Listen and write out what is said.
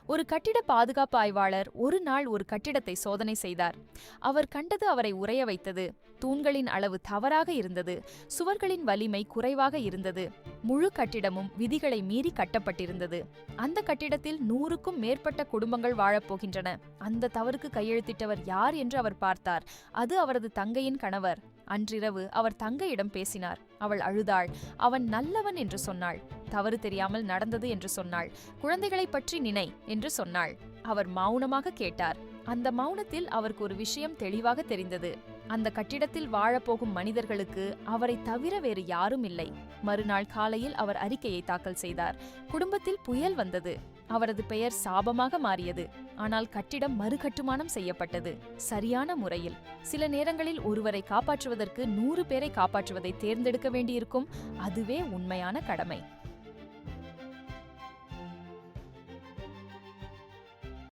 ஒரு கட்டிட பாதுகாப்பு ஆய்வாளர் ஒரு நாள் ஒரு கட்டிடத்தை சோதனை செய்தார். அவர் கண்டது அவரை உறைய வைத்தது. தூண்களின் அளவு தவறாக இருந்தது, சுவர்களின் வலிமை குறைவாக இருந்தது, முழு கட்டிடமும் விதிகளை மீறி கட்டப்பட்டிருந்தது. அந்த கட்டிடத்தில் 100க்கும் மேற்பட்ட குடும்பங்கள் வாழப்போகின்றன. அந்த தவறுக்கு கையெழுத்திட்டவர் யார் என்று அவர் பார்த்தார். அது அவரது தங்கையின் கணவர். அன்றிரவு அவர் தங்கையிடம் பேசினார். அவள் அழுதாள். அவன் நல்லவன் என்று சொன்னாள். தவறு தெரியாமல் நடந்தது என்று சொன்னாள். குழந்தைகளைப் பற்றி நினை என்று சொன்னாள். அவர் மௌனமாக கேட்டார். அந்த மௌனத்தில் அவருக்கு ஒரு விஷயம் தெளிவாக தெரிந்தது. அந்த கட்டிடத்தில் வாழப்போகும் மனிதர்களுக்கு அவரை தவிர வேறு யாரும் இல்லை. மறுநாள் காலையில் அவர் அறிக்கையை தாக்கல் செய்தார். குடும்பத்தில் புயல் வந்தது. அவரது பெயர் சாபமாக மாறியது. ஆனால் கட்டிடம் மறுகட்டுமானம் செய்யப்பட்டது, சரியான முறையில். சில நேரங்களில் ஒருவரை காப்பாற்றுவதற்கு 100 பேரை காப்பாற்றுவதை தேர்ந்தெடுக்க வேண்டியிருக்கும். அதுவே உண்மையான கடமை.